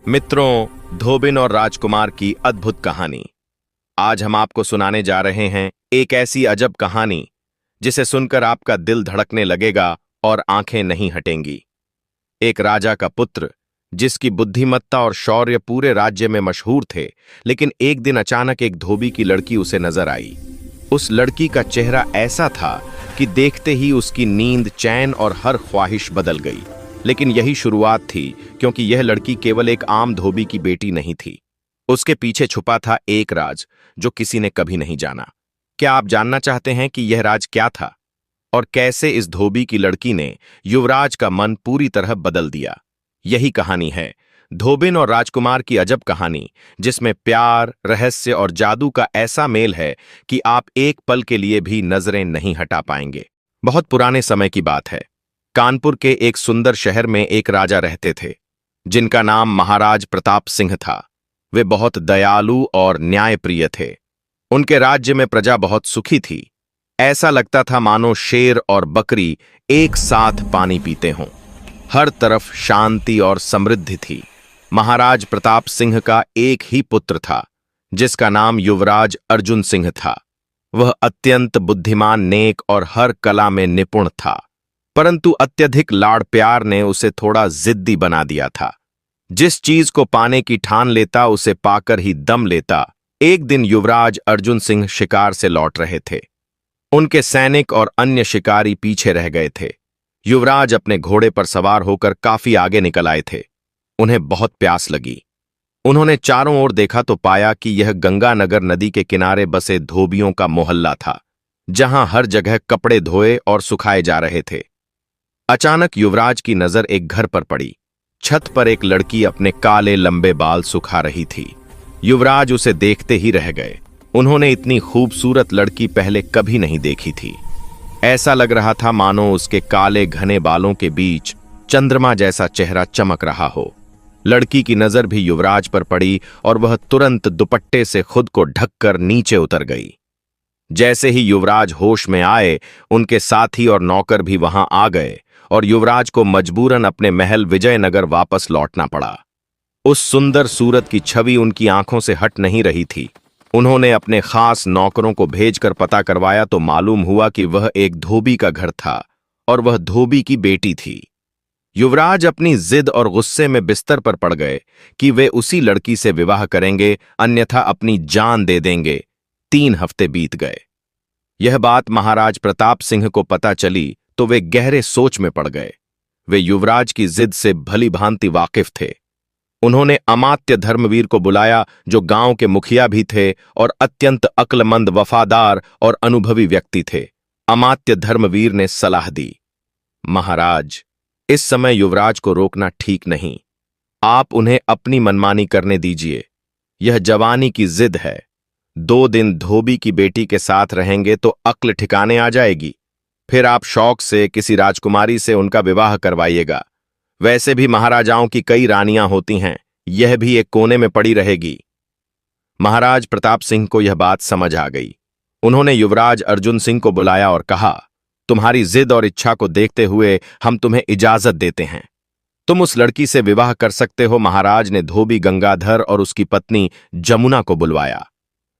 मित्रों, धोबिन और राजकुमार की अद्भुत कहानी। आज हम आपको सुनाने जा रहे हैं एक ऐसी अजब कहानी जिसे सुनकर आपका दिल धड़कने लगेगा और आंखें नहीं हटेंगी। एक राजा का पुत्र जिसकी बुद्धिमत्ता और शौर्य पूरे राज्य में मशहूर थे, लेकिन एक दिन अचानक एक धोबी की लड़की उसे नजर आई। उस लड़की का चेहरा ऐसा था कि देखते ही उसकी नींद, चैन और हर ख्वाहिश बदल गई। लेकिन यही शुरुआत थी, क्योंकि यह लड़की केवल एक आम धोबी की बेटी नहीं थी। उसके पीछे छुपा था एक राज जो किसी ने कभी नहीं जाना। क्या आप जानना चाहते हैं कि यह राज क्या था और कैसे इस धोबी की लड़की ने युवराज का मन पूरी तरह बदल दिया? यही कहानी है धोबिन और राजकुमार की अजब कहानी, जिसमें प्यार, रहस्य और जादू का ऐसा मेल है कि आप एक पल के लिए भी नजरें नहीं हटा पाएंगे। बहुत पुराने समय की बात है। कानपुर के एक सुंदर शहर में एक राजा रहते थे जिनका नाम महाराज प्रताप सिंह था। वे बहुत दयालु और न्यायप्रिय थे। उनके राज्य में प्रजा बहुत सुखी थी। ऐसा लगता था मानो शेर और बकरी एक साथ पानी पीते हों। हर तरफ शांति और समृद्धि थी। महाराज प्रताप सिंह का एक ही पुत्र था जिसका नाम युवराज अर्जुन सिंह था। वह अत्यंत बुद्धिमान, नेक और हर कला में निपुण था, परंतु अत्यधिक लाड़ प्यार ने उसे थोड़ा जिद्दी बना दिया था। जिस चीज को पाने की ठान लेता उसे पाकर ही दम लेता। एक दिन युवराज अर्जुन सिंह शिकार से लौट रहे थे। उनके सैनिक और अन्य शिकारी पीछे रह गए थे। युवराज अपने घोड़े पर सवार होकर काफी आगे निकल आए थे। उन्हें बहुत प्यास लगी। उन्होंने चारों ओर देखा तो पाया कि यह गंगानगर नदी के किनारे बसे धोबियों का मोहल्ला था, जहां हर जगह कपड़े धोए और सुखाए जा रहे थे। अचानक युवराज की नजर एक घर पर पड़ी। छत पर एक लड़की अपने काले लंबे बाल सुखा रही थी। युवराज उसे देखते ही रह गए। उन्होंने इतनी खूबसूरत लड़की पहले कभी नहीं देखी थी। ऐसा लग रहा था मानो उसके काले घने बालों के बीच चंद्रमा जैसा चेहरा चमक रहा हो। लड़की की नजर भी युवराज पर पड़ी और वह तुरंत दुपट्टे से खुद को ढककर नीचे उतर गई। जैसे ही युवराज होश में आए, उनके साथी और नौकर भी वहां आ गए और युवराज को मजबूरन अपने महल विजयनगर वापस लौटना पड़ा। उस सुंदर सूरत की छवि उनकी आंखों से हट नहीं रही थी। उन्होंने अपने खास नौकरों को भेजकर पता करवाया तो मालूम हुआ कि वह एक धोबी का घर था और वह धोबी की बेटी थी। युवराज अपनी जिद और गुस्से में बिस्तर पर पड़ गए कि वे उसी लड़की से विवाह करेंगे, अन्यथा अपनी जान दे देंगे। 3 हफ्ते बीत गए। यह बात महाराज प्रताप सिंह को पता चली तो वे गहरे सोच में पड़ गए। वे युवराज की जिद से भली भांति वाकिफ थे। उन्होंने अमात्य धर्मवीर को बुलाया, जो गांव के मुखिया भी थे और अत्यंत अक्लमंद, वफादार और अनुभवी व्यक्ति थे। अमात्य धर्मवीर ने सलाह दी, महाराज, इस समय युवराज को रोकना ठीक नहीं। आप उन्हें अपनी मनमानी करने दीजिए। यह जवानी की जिद है। 2 दिन धोबी की बेटी के साथ रहेंगे तो अक्ल ठिकाने आ जाएगी। फिर आप शौक से किसी राजकुमारी से उनका विवाह करवाइएगा। वैसे भी महाराजाओं की कई रानियां होती हैं, यह भी एक कोने में पड़ी रहेगी। महाराज प्रताप सिंह को यह बात समझ आ गई। उन्होंने युवराज अर्जुन सिंह को बुलाया और कहा, तुम्हारी जिद और इच्छा को देखते हुए हम तुम्हें इजाजत देते हैं। तुम उस लड़की से विवाह कर सकते हो। महाराज ने धोबी गंगाधर और उसकी पत्नी जमुना को बुलवाया।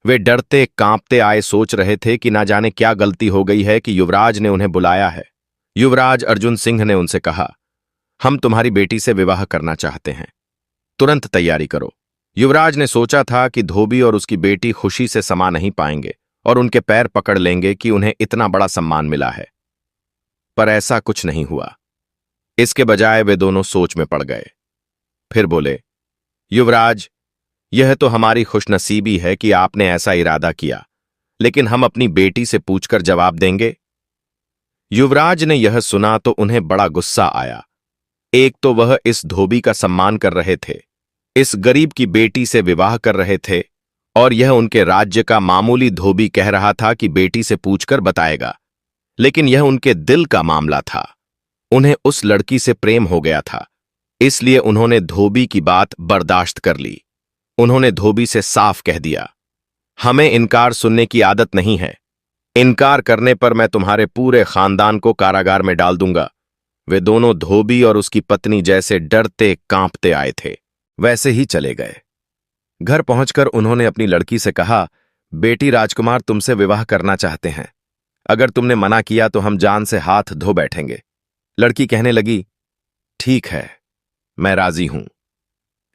वे डरते कांपते आए, सोच रहे थे कि ना जाने क्या गलती हो गई है कि युवराज ने उन्हें बुलाया है। युवराज अर्जुन सिंह ने उनसे कहा, हम तुम्हारी बेटी से विवाह करना चाहते हैं, तुरंत तैयारी करो। युवराज ने सोचा था कि धोबी और उसकी बेटी खुशी से समा नहीं पाएंगे और उनके पैर पकड़ लेंगे कि उन्हें इतना बड़ा सम्मान मिला है, पर ऐसा कुछ नहीं हुआ। इसके बजाय वे दोनों सोच में पड़ गए। फिर बोले, युवराज, यह तो हमारी खुशनसीबी है कि आपने ऐसा इरादा किया, लेकिन हम अपनी बेटी से पूछकर जवाब देंगे। युवराज ने यह सुना तो उन्हें बड़ा गुस्सा आया। एक तो वह इस धोबी का सम्मान कर रहे थे, इस गरीब की बेटी से विवाह कर रहे थे, और यह उनके राज्य का मामूली धोबी कह रहा था कि बेटी से पूछकर बताएगा। लेकिन यह उनके दिल का मामला था। उन्हें उस लड़की से प्रेम हो गया था, इसलिए उन्होंने धोबी की बात बर्दाश्त कर ली। उन्होंने धोबी से साफ कह दिया, हमें इनकार सुनने की आदत नहीं है। इनकार करने पर मैं तुम्हारे पूरे खानदान को कारागार में डाल दूंगा। वे दोनों धोबी और उसकी पत्नी जैसे डरते कांपते आए थे। वैसे ही चले गए। घर पहुंचकर उन्होंने अपनी लड़की से कहा, बेटी, राजकुमार तुमसे विवाह करना चाहते हैं। अगर तुमने मना किया तो हम जान से हाथ धो बैठेंगे। लड़की कहने लगी, ठीक है, मैं राजी हूं,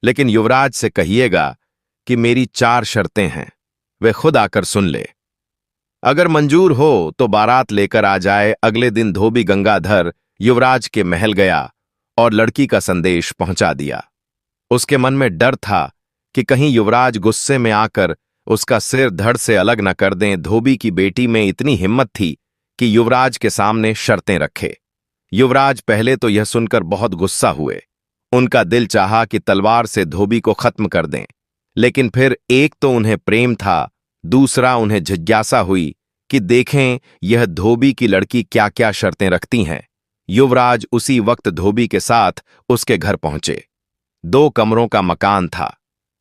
लेकिन युवराज से कहिएगा कि मेरी 4 शर्तें हैं, वे खुद आकर सुन ले। अगर मंजूर हो तो बारात लेकर आ जाए। अगले दिन धोबी गंगाधर युवराज के महल गया और लड़की का संदेश पहुंचा दिया। उसके मन में डर था कि कहीं युवराज गुस्से में आकर उसका सिर धड़ से अलग न कर दें। धोबी की बेटी में इतनी हिम्मत थी कि युवराज के सामने शर्तें रखे। युवराज पहले तो यह सुनकर बहुत गुस्सा हुए। उनका दिल चाहा कि तलवार से धोबी को खत्म कर दें, लेकिन फिर एक तो उन्हें प्रेम था, दूसरा उन्हें जिज्ञासा हुई कि देखें यह धोबी की लड़की क्या क्या शर्तें रखती हैं। युवराज उसी वक्त धोबी के साथ उसके घर पहुंचे। 2 कमरों का मकान था।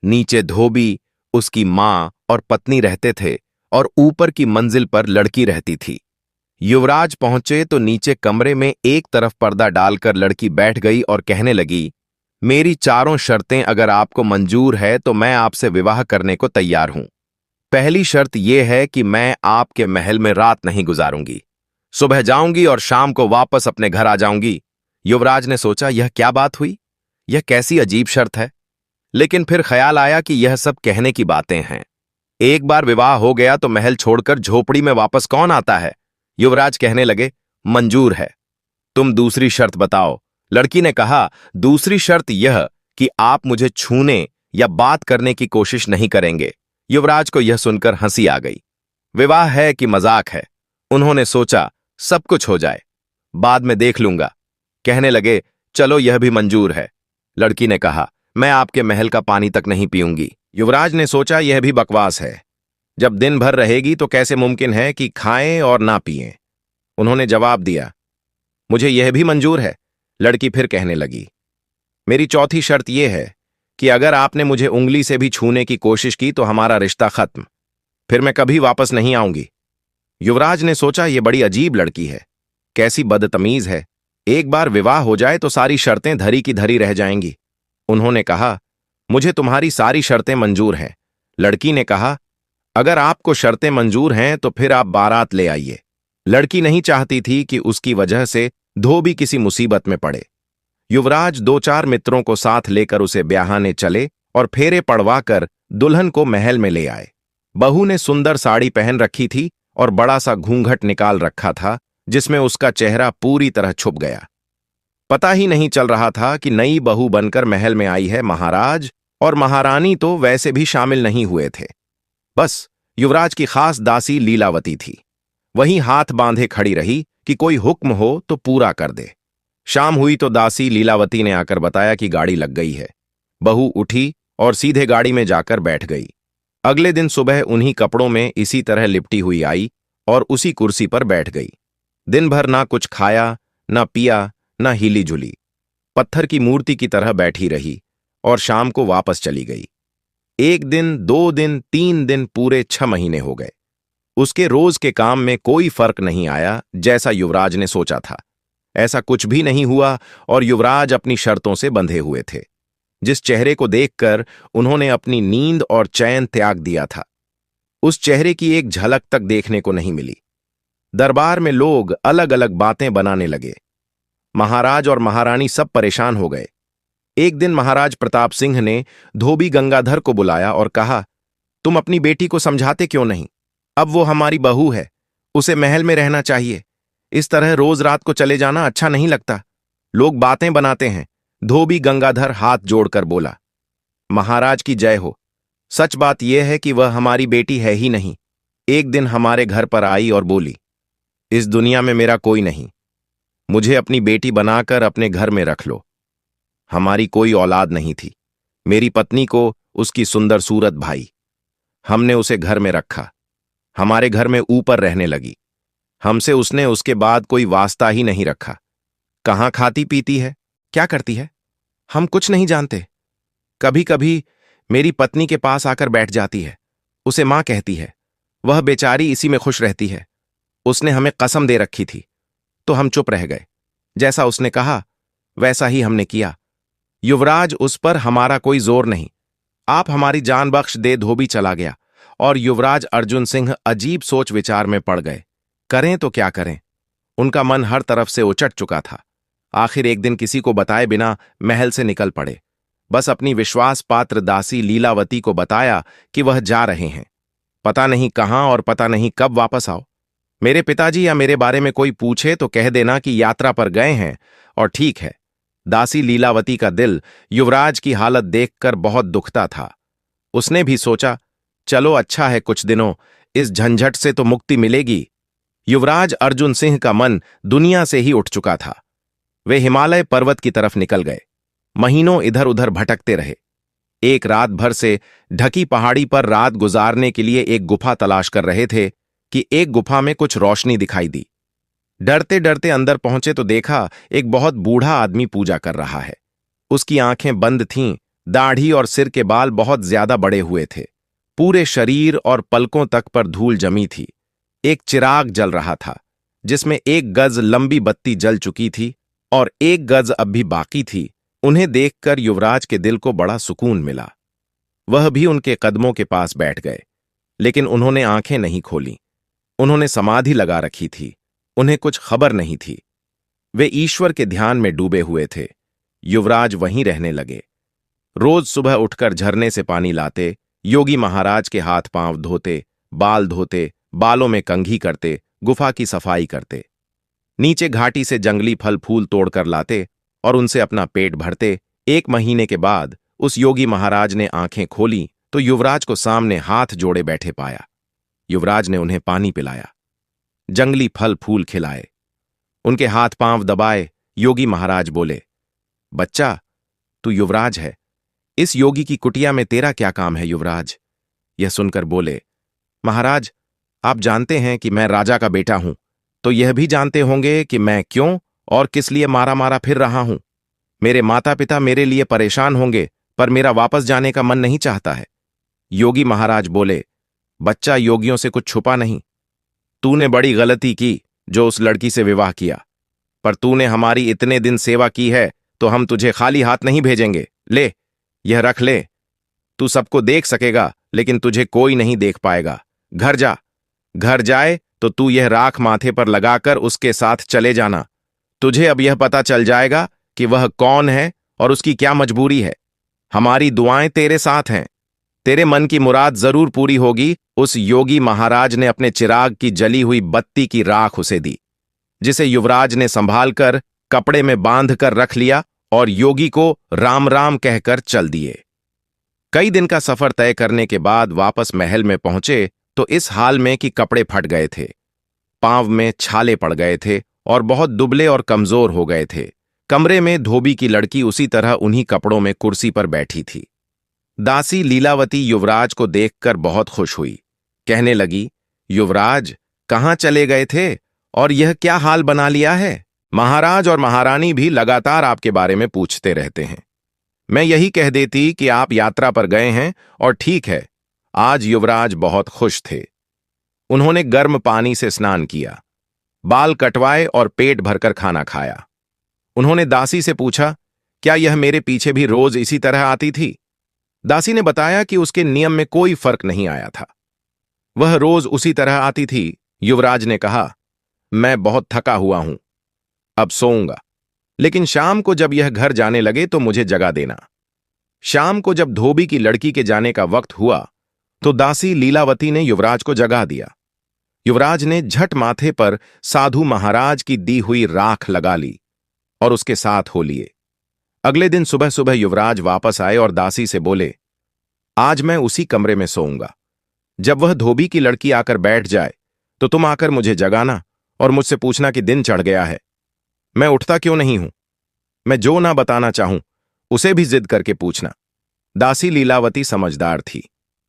नीचे धोबी, उसकी मां और पत्नी रहते थे और ऊपर की मंजिल पर लड़की रहती थी। युवराज पहुंचे तो नीचे कमरे में एक तरफ पर्दा डालकर लड़की बैठ गई और कहने लगी, मेरी 4 शर्तें अगर आपको मंजूर है तो मैं आपसे विवाह करने को तैयार हूं। पहली शर्त यह है कि मैं आपके महल में रात नहीं गुजारूंगी। सुबह जाऊंगी और शाम को वापस अपने घर आ जाऊंगी। युवराज ने सोचा, यह क्या बात हुई? यह कैसी अजीब शर्त है? लेकिन फिर ख्याल आया कि यह सब कहने की बातें हैं। एक बार विवाह हो गया तो महल छोड़कर झोपड़ी में वापस कौन आता है? युवराज कहने लगे, मंजूर है। तुम दूसरी शर्त बताओ। लड़की ने कहा, दूसरी शर्त यह कि आप मुझे छूने या बात करने की कोशिश नहीं करेंगे। युवराज को यह सुनकर हंसी आ गई। विवाह है कि मजाक है? उन्होंने सोचा, सब कुछ हो जाए, बाद में देख लूंगा। कहने लगे, चलो यह भी मंजूर है। लड़की ने कहा, मैं आपके महल का पानी तक नहीं पीऊंगी। युवराज ने सोचा, यह भी बकवास है। जब दिन भर रहेगी तो कैसे मुमकिन है कि खाएं और ना पिएं? उन्होंने जवाब दिया, मुझे यह भी मंजूर है। लड़की फिर कहने लगी, मेरी चौथी शर्त यह है कि अगर आपने मुझे उंगली से भी छूने की कोशिश की तो हमारा रिश्ता खत्म, फिर मैं कभी वापस नहीं आऊंगी। युवराज ने सोचा, यह बड़ी अजीब लड़की है, कैसी बदतमीज है। एक बार विवाह हो जाए तो सारी शर्तें धरी की धरी रह जाएंगी। उन्होंने कहा, मुझे तुम्हारी सारी शर्तें मंजूर हैं। लड़की ने कहा, अगर आपको शर्तें मंजूर हैं तो फिर आप बारात ले आइए। लड़की नहीं चाहती थी कि उसकी वजह से धोबी किसी मुसीबत में पड़े। युवराज 2-4 मित्रों को साथ लेकर उसे ब्याहने चले और फेरे पड़वाकर दुल्हन को महल में ले आए। बहू ने सुंदर साड़ी पहन रखी थी और बड़ा सा घूंघट निकाल रखा था, जिसमें उसका चेहरा पूरी तरह छुप गया। पता ही नहीं चल रहा था कि नई बहू बनकर महल में आई है। महाराज और महारानी तो वैसे भी शामिल नहीं हुए थे। बस युवराज की खास दासी लीलावती थी। वहीं हाथ बांधे खड़ी रही कि कोई हुक्म हो तो पूरा कर दे। शाम हुई तो दासी लीलावती ने आकर बताया कि गाड़ी लग गई है। बहू उठी और सीधे गाड़ी में जाकर बैठ गई। अगले दिन सुबह उन्हीं कपड़ों में इसी तरह लिपटी हुई आई और उसी कुर्सी पर बैठ गई। दिन भर ना कुछ खाया, ना पिया, ना हिली जुली, पत्थर की मूर्ति की तरह बैठी रही और शाम को वापस चली गई। 1 दिन, 2 दिन, 3 दिन, पूरे 6 महीने हो गए। उसके रोज के काम में कोई फर्क नहीं आया जैसा युवराज ने सोचा था। ऐसा कुछ भी नहीं हुआ और युवराज अपनी शर्तों से बंधे हुए थे। जिस चेहरे को देखकर उन्होंने अपनी नींद और चैन त्याग दिया था, उस चेहरे की एक झलक तक देखने को नहीं मिली। दरबार में लोग अलग अलग बातें बनाने लगे। महाराज और महारानी सब परेशान हो गए। एक दिन महाराज प्रताप सिंह ने धोबी गंगाधर को बुलाया और कहा, तुम अपनी बेटी को समझाते क्यों नहीं? अब वो हमारी बहू है, उसे महल में रहना चाहिए। इस तरह रोज रात को चले जाना अच्छा नहीं लगता। लोग बातें बनाते हैं। धोबी गंगाधर हाथ जोड़कर बोला, महाराज की जय हो। सच बात यह है कि वह हमारी बेटी है ही नहीं। एक दिन हमारे घर पर आई और बोली, इस दुनिया में मेरा कोई नहीं, मुझे अपनी बेटी बनाकर अपने घर में रख लो। हमारी कोई औलाद नहीं थी। मेरी पत्नी को उसकी सुंदर सूरत भाई। हमने उसे घर में रखा। हमारे घर में ऊपर रहने लगी। हमसे उसने उसके बाद कोई वास्ता ही नहीं रखा। कहाँ खाती पीती है, क्या करती है, हम कुछ नहीं जानते। कभी कभी मेरी पत्नी के पास आकर बैठ जाती है, उसे मां कहती है। वह बेचारी इसी में खुश रहती है। उसने हमें कसम दे रखी थी, तो हम चुप रह गए। जैसा उसने कहा वैसा ही हमने किया। युवराज, उस पर हमारा कोई जोर नहीं। आप हमारी जान बख्श दे। धोबी चला गया और युवराज अर्जुन सिंह अजीब सोच विचार में पड़ गए। करें तो क्या करें? उनका मन हर तरफ से उचट चुका था। आखिर एक दिन किसी को बताए बिना महल से निकल पड़े। बस अपनी विश्वास पात्र दासी लीलावती को बताया कि वह जा रहे हैं। पता नहीं कहां और पता नहीं कब वापस आओ। मेरे पिताजी या मेरे बारे में कोई पूछे तो कह देना कि यात्रा पर गए हैं, और ठीक है। दासी लीलावती का दिल युवराज की हालत देखकर बहुत दुखता था। उसने भी सोचा, चलो अच्छा है, कुछ दिनों इस झंझट से तो मुक्ति मिलेगी। युवराज अर्जुन सिंह का मन दुनिया से ही उठ चुका था। वे हिमालय पर्वत की तरफ निकल गए। महीनों इधर उधर भटकते रहे। एक रात भर से ढकी पहाड़ी पर रात गुजारने के लिए एक गुफा तलाश कर रहे थे कि एक गुफा में कुछ रोशनी दिखाई दी। डरते डरते अंदर पहुंचे तो देखा एक बहुत बूढ़ा आदमी पूजा कर रहा है। उसकी आंखें बंद थीं, दाढ़ी और सिर के बाल बहुत ज्यादा बड़े हुए थे। पूरे शरीर और पलकों तक पर धूल जमी थी। एक चिराग जल रहा था जिसमें 1 गज लंबी बत्ती जल चुकी थी और 1 गज अब भी बाकी थी। उन्हें देखकर युवराज के दिल को बड़ा सुकून मिला। वह भी उनके कदमों के पास बैठ गए, लेकिन उन्होंने आंखें नहीं खोलीं। उन्होंने समाधि लगा रखी थी। उन्हें कुछ खबर नहीं थी। वे ईश्वर के ध्यान में डूबे हुए थे। युवराज वहीं रहने लगे। रोज सुबह उठकर झरने से पानी लाते, योगी महाराज के हाथ पांव धोते, बाल धोते, बालों में कंघी करते, गुफा की सफाई करते। नीचे घाटी से जंगली फल फूल तोड़कर लाते और उनसे अपना पेट भरते। 1 महीने के बाद उस योगी महाराज ने आंखें खोली तो युवराज को सामने हाथ जोड़े बैठे पाया। युवराज ने उन्हें पानी पिलाया, जंगली फल फूल खिलाए, उनके हाथ पांव दबाए। योगी महाराज बोले, बच्चा, तू युवराज है। इस योगी की कुटिया में तेरा क्या काम है युवराज? यह सुनकर बोले, महाराज, आप जानते हैं कि मैं राजा का बेटा हूं, तो यह भी जानते होंगे कि मैं क्यों और किस लिए मारा मारा फिर रहा हूं। मेरे माता पिता मेरे लिए परेशान होंगे, पर मेरा वापस जाने का मन नहीं चाहता है। योगी महाराज बोले, बच्चा, योगियों से कुछ छुपा नहीं। तूने बड़ी गलती की जो उस लड़की से विवाह किया, पर तूने हमारी इतने दिन सेवा की है तो हम तुझे खाली हाथ नहीं भेजेंगे। ले, यह रख ले। तू सबको देख सकेगा, लेकिन तुझे कोई नहीं देख पाएगा। घर जा। घर जाए तो तू यह राख माथे पर लगाकर उसके साथ चले जाना। तुझे अब यह पता चल जाएगा कि वह कौन है और उसकी क्या मजबूरी है। हमारी दुआएं तेरे साथ हैं। तेरे मन की मुराद जरूर पूरी होगी। उस योगी महाराज ने अपने चिराग की जली हुई बत्ती की राख उसे दी, जिसे युवराज ने संभाल कर कपड़े में बांध कर रख लिया और योगी को राम राम कहकर चल दिए। कई दिन का सफर तय करने के बाद वापस महल में पहुंचे तो इस हाल में कि कपड़े फट गए थे, पांव में छाले पड़ गए थे और बहुत दुबले और कमजोर हो गए थे। कमरे में धोबी की लड़की उसी तरह उन्हीं कपड़ों में कुर्सी पर बैठी थी। दासी लीलावती युवराज को देखकर बहुत खुश हुई। कहने लगी, युवराज, कहाँ चले गए थे और यह क्या हाल बना लिया है? महाराज और महारानी भी लगातार आपके बारे में पूछते रहते हैं। मैं यही कह देती कि आप यात्रा पर गए हैं, और ठीक है। आज युवराज बहुत खुश थे। उन्होंने गर्म पानी से स्नान किया, बाल कटवाए और पेट भरकर खाना खाया। उन्होंने दासी से पूछा, क्या यह मेरे पीछे भी रोज इसी तरह आती थी? दासी ने बताया कि उसके नियम में कोई फर्क नहीं आया था। वह रोज उसी तरह आती थी। युवराज ने कहा, मैं बहुत थका हुआ हूं, अब सोऊंगा, लेकिन शाम को जब यह घर जाने लगे तो मुझे जगा देना। शाम को जब धोबी की लड़की के जाने का वक्त हुआ तो दासी लीलावती ने युवराज को जगा दिया। युवराज ने झट माथे पर साधु महाराज की दी हुई राख लगा ली और उसके साथ हो लिए। अगले दिन सुबह सुबह युवराज वापस आए और दासी से बोले, आज मैं उसी कमरे में सोऊंगा। जब वह धोबी की लड़की आकर बैठ जाए तो तुम आकर मुझे जगाना और मुझसे पूछना कि दिन चढ़ गया है। मैं उठता क्यों नहीं हूं? मैं जो ना बताना चाहूं उसे भी जिद करके पूछना। दासी लीलावती समझदार थी,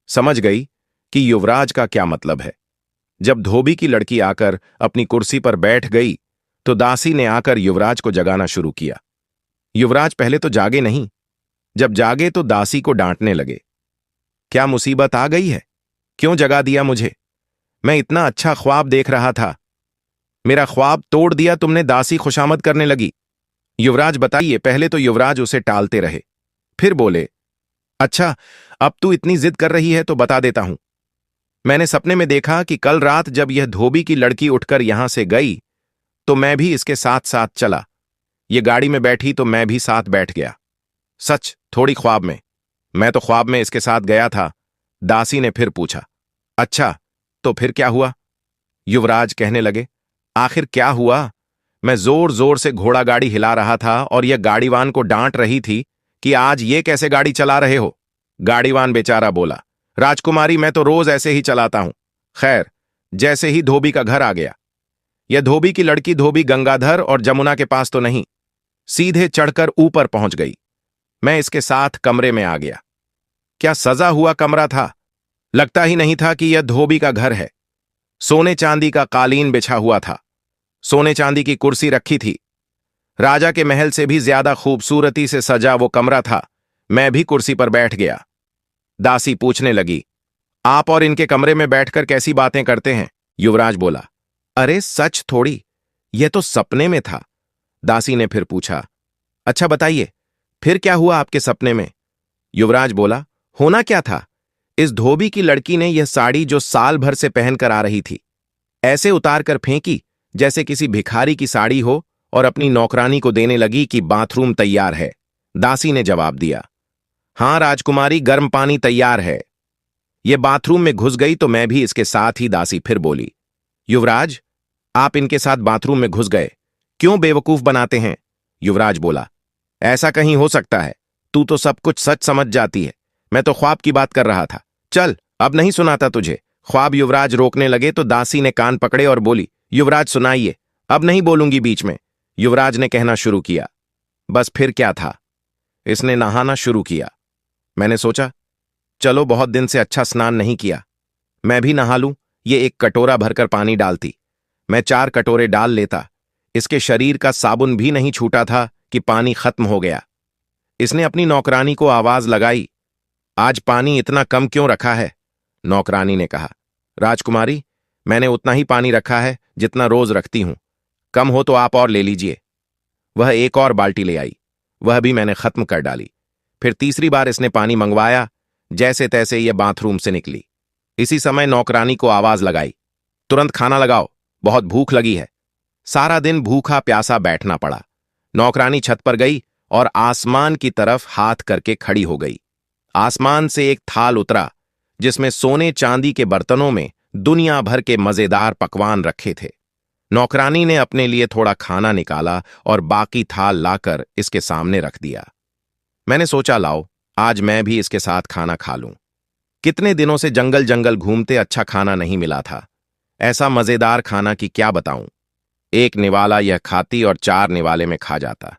समझ गई कि युवराज का क्या मतलब है। जब धोबी की लड़की आकर अपनी कुर्सी पर बैठ गई तो दासी ने आकर युवराज को जगाना शुरू किया। युवराज पहले तो जागे नहीं। जब जागे तो दासी को डांटने लगे, क्या मुसीबत आ गई है? क्यों जगा दिया मुझे? मैं इतना अच्छा ख्वाब देख रहा था, मेरा ख्वाब तोड़ दिया तुमने। दासी खुशामद करने लगी। युवराज बताइए। पहले तो युवराज उसे टालते रहे, फिर बोले, अच्छा, अब तू इतनी जिद कर रही है तो बता देता हूं। मैंने सपने में देखा कि कल रात जब यह धोबी की लड़की उठकर यहां से गई तो मैं भी इसके साथ साथ चला। ये गाड़ी में बैठी तो मैं भी साथ बैठ गया। सच, थोड़ी ख्वाब में। मैं तो ख्वाब में इसके साथ गया था। दासी ने फिर पूछा, अच्छा, तो फिर क्या हुआ? युवराज कहने लगे, आखिर क्या हुआ? मैं जोर जोर से घोड़ा गाड़ी हिला रहा था और यह गाड़ीवान को डांट रही थी कि आज ये कैसे गाड़ी चला रहे हो। गाड़ीवान बेचारा बोला, राजकुमारी, मैं तो रोज ऐसे ही चलाता हूं। खैर, जैसे ही धोबी का घर आ गया। यह धोबी की लड़की धोबी गंगाधर और जमुना के पास तो नहीं, सीधे चढ़कर ऊपर पहुंच गई। मैं इसके साथ कमरे में आ गया। क्या सजा हुआ कमरा था? लगता ही नहीं था कि यह धोबी का घर है। सोने चांदी का कालीन बिछा हुआ था, सोने चांदी की कुर्सी रखी थी। राजा के महल से भी ज्यादा खूबसूरती से सजा वो कमरा था। मैं भी कुर्सी पर बैठ गया। दासी पूछने लगी, आप और इनके कमरे में बैठकर कैसी बातें करते हैं? युवराज बोला, अरे सच थोड़ी, यह तो सपने में था। दासी ने फिर पूछा, अच्छा बताइए, फिर क्या हुआ आपके सपने में? युवराज बोला, होना क्या था? इस धोबी की लड़की ने यह साड़ी जो साल भर से पहनकर आ रही थी, ऐसे उतार कर फेंकी जैसे किसी भिखारी की साड़ी हो और अपनी नौकरानी को देने लगी कि बाथरूम तैयार है। दासी ने जवाब दिया, हां राजकुमारी, गर्म पानी तैयार है। यह बाथरूम में घुस गई तो मैं भी इसके साथ ही। दासी फिर बोली, युवराज, आप इनके साथ बाथरूम में घुस गए, क्यों बेवकूफ बनाते हैं? युवराज बोला, ऐसा कहीं हो सकता है? तू तो सब कुछ सच समझ जाती है। मैं तो ख्वाब की बात कर रहा था। चल, अब नहीं सुनाता तुझे ख्वाब। युवराज रोकने लगे तो दासी ने कान पकड़े और बोली, युवराज सुनाइए, अब नहीं बोलूंगी बीच में। युवराज ने कहना शुरू किया, बस फिर क्या था, इसने नहाना शुरू किया। मैंने सोचा, चलो बहुत दिन से अच्छा स्नान नहीं किया, मैं भी नहा लूं। ये एक कटोरा भरकर पानी डालती, मैं 4 कटोरे डाल लेता। इसके शरीर का साबुन भी नहीं छूटा था कि पानी खत्म हो गया। इसने अपनी नौकरानी को आवाज लगाई, आज पानी इतना कम क्यों रखा है? नौकरानी ने कहा, राजकुमारी, मैंने उतना ही पानी रखा है जितना रोज रखती हूं, कम हो तो आप और ले लीजिए। वह एक और बाल्टी ले आई, वह भी मैंने खत्म कर डाली। फिर तीसरी बार इसने पानी मंगवाया। जैसे तैसे यह बाथरूम से निकली। इसी समय नौकरानी को आवाज लगाई, तुरंत खाना लगाओ, बहुत भूख लगी है। सारा दिन भूखा प्यासा बैठना पड़ा। नौकरानी छत पर गई और आसमान की तरफ हाथ करके खड़ी हो गई। आसमान से एक थाल उतरा जिसमें सोने चांदी के बर्तनों में दुनिया भर के मजेदार पकवान रखे थे। नौकरानी ने अपने लिए थोड़ा खाना निकाला और बाकी थाल लाकर इसके सामने रख दिया। मैंने सोचा, लाओ, आज मैं भी इसके साथ खाना खा लूं। कितने दिनों से जंगल जंगल घूमते अच्छा खाना नहीं मिला था। ऐसा मजेदार खाना कि क्या बताऊं। एक निवाला यह खाती और 4 निवाले में खा जाता।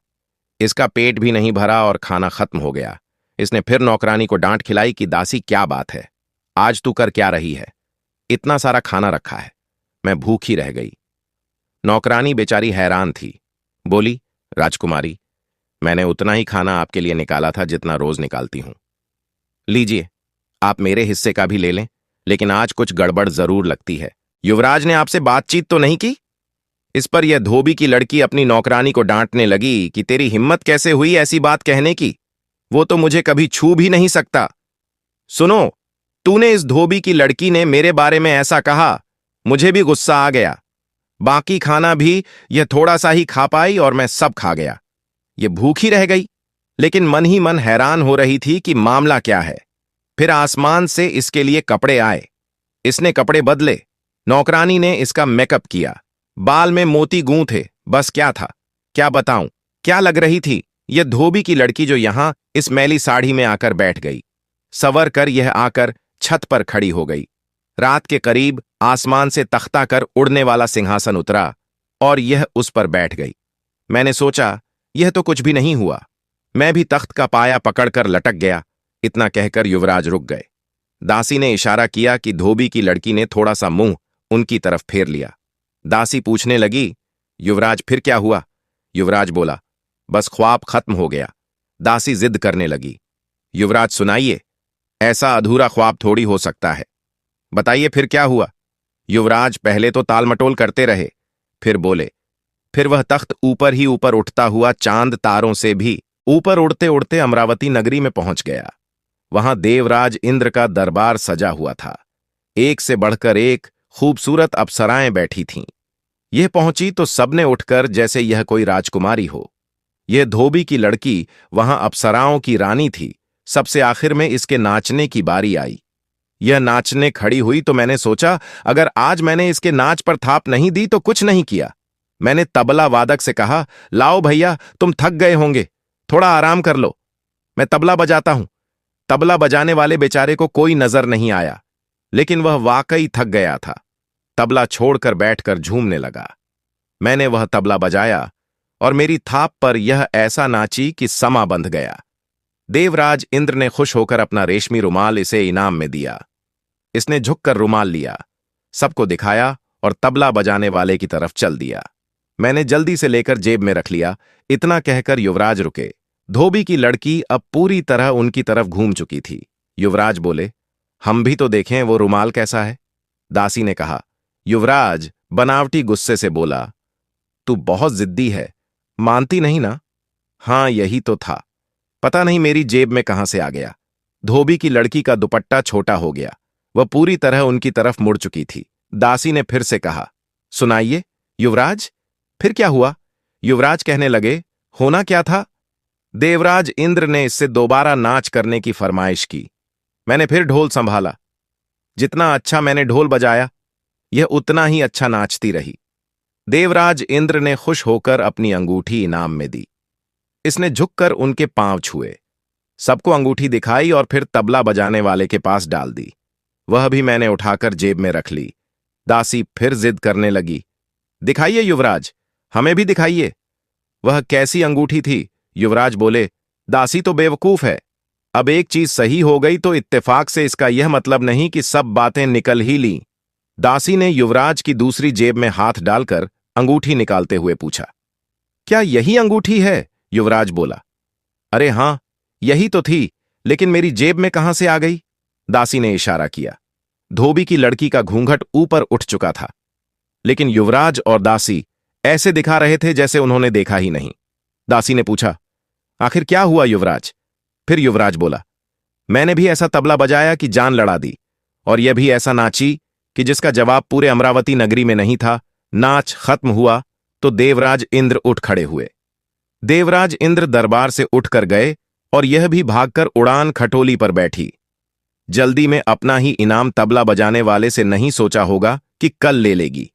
इसका पेट भी नहीं भरा और खाना खत्म हो गया। इसने फिर नौकरानी को डांट खिलाई कि दासी, क्या बात है, आज तू कर क्या रही है? इतना सारा खाना रखा है। मैं भूखी रह गई। नौकरानी बेचारी हैरान थी। बोली, राजकुमारी, मैंने उतना ही खाना आपके लिए निकाला था जितना रोज निकालती हूं। लीजिए, आप मेरे हिस्से का भी ले लें, लेकिन आज कुछ गड़बड़ जरूर लगती है। युवराज ने आपसे बातचीत तो नहीं की? इस पर यह धोबी की लड़की अपनी नौकरानी को डांटने लगी कि तेरी हिम्मत कैसे हुई ऐसी बात कहने की? वो तो मुझे कभी छू भी नहीं सकता। सुनो, तूने इस धोबी की लड़की ने मेरे बारे में ऐसा कहा, मुझे भी गुस्सा आ गया। बाकी खाना भी यह थोड़ा सा ही खा पाई और मैं सब खा गया। ये भूखी रह गई, लेकिन मन ही मन हैरान हो रही थी कि मामला क्या है। फिर आसमान से इसके लिए कपड़े आए। इसने कपड़े बदले। नौकरानी ने इसका मेकअप किया, बाल में मोती गूंथे। बस क्या था, क्या बताऊं, क्या लग रही थी यह धोबी की लड़की जो यहां इस मैली साड़ी में आकर बैठ गई। सवर कर यह आकर छत पर खड़ी हो गई। रात के करीब आसमान से तख्ता कर उड़ने वाला सिंहासन उतरा और यह उस पर बैठ गई। मैंने सोचा, यह तो कुछ भी नहीं हुआ। मैं भी तख्त का पाया पकड़कर लटक गया। इतना कहकर युवराज रुक गए। दासी ने इशारा किया कि धोबी की लड़की ने थोड़ा सा मुंह उनकी तरफ फेर लिया। दासी पूछने लगी, युवराज फिर क्या हुआ? युवराज बोला, बस ख्वाब खत्म हो गया। दासी जिद करने लगी, युवराज सुनाइए, ऐसा अधूरा ख्वाब थोड़ी हो सकता है, बताइए फिर क्या हुआ? युवराज पहले तो तालमटोल करते रहे, फिर बोले, फिर वह तख्त ऊपर ही ऊपर उठता हुआ चांद तारों से भी ऊपर उड़ते उड़ते अमरावती नगरी में पहुंच गया। वहां देवराज इंद्र का दरबार सजा हुआ था। एक से बढ़कर एक खूबसूरत अप्सराएं बैठी थीं। यह पहुंची तो सबने उठकर जैसे यह कोई राजकुमारी हो। यह धोबी की लड़की वहां अप्सराओं की रानी थी। सबसे आखिर में इसके नाचने की बारी आई। यह नाचने खड़ी हुई तो मैंने सोचा, अगर आज मैंने इसके नाच पर थाप नहीं दी तो कुछ नहीं किया। मैंने तबला वादक से कहा, लाओ भैया, तुम थक गए होंगे, थोड़ा आराम कर लो, मैं तबला बजाता हूं। तबला बजाने वाले बेचारे को कोई नजर नहीं आया, लेकिन वह वाकई थक गया था। तबला छोड़कर बैठकर झूमने लगा। मैंने वह तबला बजाया और मेरी थाप पर यह ऐसा नाची कि समा बंध गया। देवराज इंद्र ने खुश होकर अपना रेशमी रुमाल इसे इनाम में दिया। इसने झुककर रुमाल लिया, सबको दिखाया और तबला बजाने वाले की तरफ चल दिया। मैंने जल्दी से लेकर जेब में रख लिया। इतना कहकर युवराज रुके। धोबी की लड़की अब पूरी तरह उनकी तरफ घूम चुकी थी। युवराज बोले, हम भी तो देखें वो रुमाल कैसा है। दासी ने कहा। युवराज बनावटी गुस्से से बोला, तू बहुत जिद्दी है, मानती नहीं ना। हां, यही तो था, पता नहीं मेरी जेब में कहां से आ गया। धोबी की लड़की का दुपट्टा छोटा हो गया। वह पूरी तरह उनकी तरफ मुड़ चुकी थी। दासी ने फिर से कहा, सुनाइए युवराज, फिर क्या हुआ। युवराज कहने लगे, होना क्या था। देवराज इंद्र ने इससे दोबारा नाच करने की फरमाइश की। मैंने फिर ढोल संभाला। जितना अच्छा मैंने ढोल बजाया, यह उतना ही अच्छा नाचती रही। देवराज इंद्र ने खुश होकर अपनी अंगूठी इनाम में दी। इसने झुककर उनके पांव छुए, सबको अंगूठी दिखाई और फिर तबला बजाने वाले के पास डाल दी। वह भी मैंने उठाकर जेब में रख ली। दासी फिर जिद करने लगी, दिखाइए युवराज, हमें भी दिखाइए। वह कैसी अंगूठी थी। युवराज बोले, दासी तो बेवकूफ है। अब एक चीज सही हो गई तो इत्तेफाक से इसका यह मतलब नहीं कि सब बातें निकल ही लीं। दासी ने युवराज की दूसरी जेब में हाथ डालकर अंगूठी निकालते हुए पूछा, क्या यही अंगूठी है। युवराज बोला, अरे हां, यही तो थी, लेकिन मेरी जेब में कहां से आ गई। दासी ने इशारा किया। धोबी की लड़की का घूंघट ऊपर उठ चुका था, लेकिन युवराज और दासी ऐसे दिखा रहे थे जैसे उन्होंने देखा ही नहीं। दासी ने पूछा, आखिर क्या हुआ युवराज। फिर युवराज बोला, मैंने भी ऐसा तबला बजाया कि जान लड़ा दी, और यह भी ऐसा नाची कि जिसका जवाब पूरे अमरावती नगरी में नहीं था। नाच खत्म हुआ तो देवराज इंद्र उठ खड़े हुए। देवराज इंद्र दरबार से उठकर गए और यह भी भागकर उड़ान खटोली पर बैठी। जल्दी में अपना ही इनाम तबला बजाने वाले से नहीं सोचा होगा कि कल ले लेगी।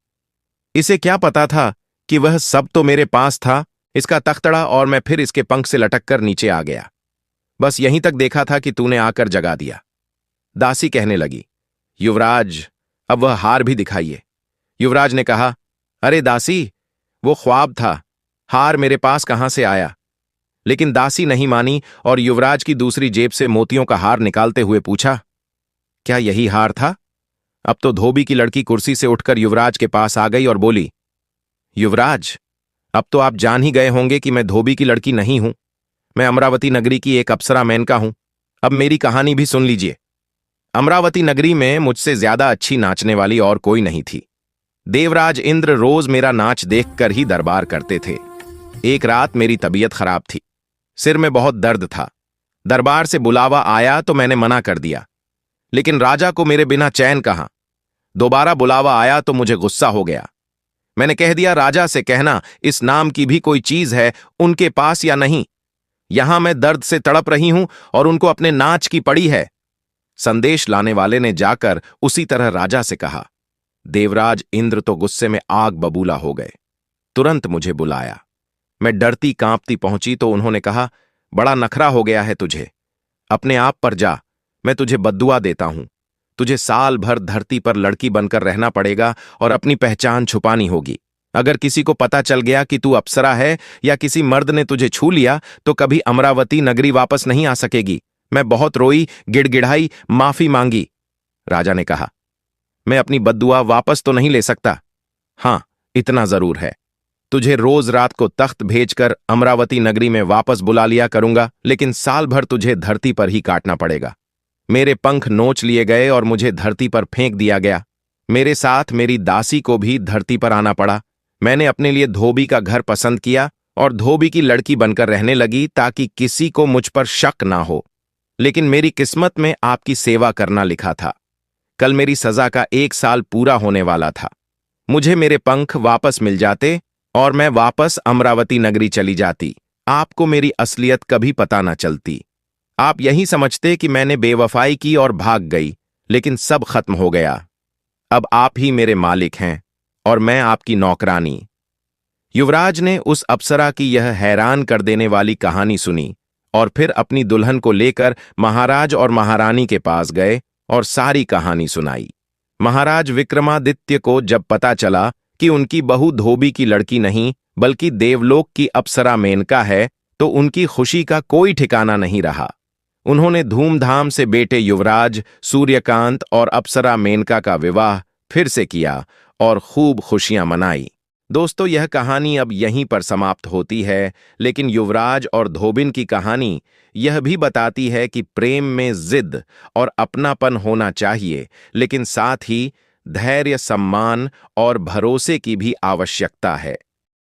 इसे क्या पता था कि वह सब तो मेरे पास था, इसका तख्तड़ा, और मैं फिर इसके पंख से लटककर नीचे आ गया। बस यहीं तक देखा था कि तूने आकर जगा दिया। दासी कहने लगी, युवराज, अब वह हार भी दिखाइए। युवराज ने कहा, अरे दासी, वो ख्वाब था, हार मेरे पास कहां से आया। लेकिन दासी नहीं मानी और युवराज की दूसरी जेब से मोतियों का हार निकालते हुए पूछा, क्या यही हार था। अब तो धोबी की लड़की कुर्सी से उठकर युवराज के पास आ गई और बोली, युवराज, अब तो आप जान ही गए होंगे कि मैं धोबी की लड़की नहीं हूं, मैं अमरावती नगरी की एक अप्सरा मेनका हूं। अब मेरी कहानी भी सुन लीजिए। अमरावती नगरी में मुझसे ज्यादा अच्छी नाचने वाली और कोई नहीं थी। देवराज इंद्र रोज मेरा नाच देखकर ही दरबार करते थे। एक रात मेरी तबीयत खराब थी, सिर में बहुत दर्द था। दरबार से बुलावा आया तो मैंने मना कर दिया, लेकिन राजा को मेरे बिना चैन कहां। दोबारा बुलावा आया तो मुझे गुस्सा हो गया। मैंने कह दिया, राजा से कहना इस नाम की भी कोई चीज है उनके पास या नहीं। यहां मैं दर्द से तड़प रही हूं और उनको अपने नाच की पड़ी है। संदेश लाने वाले ने जाकर उसी तरह राजा से कहा। देवराज इंद्र तो गुस्से में आग बबूला हो गए। तुरंत मुझे बुलाया। मैं डरती कांपती पहुंची तो उन्होंने कहा, बड़ा नखरा हो गया है तुझे, अपने आप पर जा, मैं तुझे बद्दुआ देता हूं। तुझे साल भर धरती पर लड़की बनकर रहना पड़ेगा और अपनी पहचान छुपानी होगी। अगर किसी को पता चल गया कि तू अप्सरा है या किसी मर्द ने तुझे छू लिया तो कभी अमरावती नगरी वापस नहीं आ सकेगी। मैं बहुत रोई, गिड़गिड़ाई, माफी मांगी। राजा ने कहा, मैं अपनी बद्दुआ वापस तो नहीं ले सकता। हां, इतना जरूर है, तुझे रोज रात को तख्त भेजकर अमरावती नगरी में वापस बुला लिया करूंगा, लेकिन साल भर तुझे धरती पर ही काटना पड़ेगा। मेरे पंख नोच लिए गए और मुझे धरती पर फेंक दिया गया। मेरे साथ मेरी दासी को भी धरती पर आना पड़ा, मैंने अपने लिए धोबी का घर पसंद किया और धोबी की लड़की बनकर रहने लगी ताकि किसी को मुझ पर शक ना हो। लेकिन मेरी किस्मत में आपकी सेवा करना लिखा था। कल मेरी सजा का 1 साल पूरा होने वाला था। मुझे मेरे पंख वापस मिल जाते और मैं वापस अमरावती नगरी चली जाती। आपको मेरी असलियत कभी पता ना चलती। आप यही समझते कि मैंने बेवफाई की और भाग गई, लेकिन सब खत्म हो गया। अब आप ही मेरे मालिक हैं और मैं आपकी नौकरानी। युवराज ने उस अप्सरा की यह हैरान कर देने वाली कहानी सुनी और फिर अपनी दुल्हन को लेकर महाराज और महारानी के पास गए और सारी कहानी सुनाई। महाराज विक्रमादित्य को जब पता चला कि उनकी बहू धोबी की लड़की नहीं बल्कि देवलोक की अप्सरा मेनका है, तो उनकी खुशी का कोई ठिकाना नहीं रहा। उन्होंने धूमधाम से बेटे युवराज, सूर्यकांत और अप्सरा मेनका का विवाह फिर से किया और खूब खुशियां मनाई। दोस्तों, यह कहानी अब यहीं पर समाप्त होती है, लेकिन युवराज और धोबिन की कहानी यह भी बताती है कि प्रेम में जिद और अपनापन होना चाहिए, लेकिन साथ ही धैर्य, सम्मान और भरोसे की भी आवश्यकता है।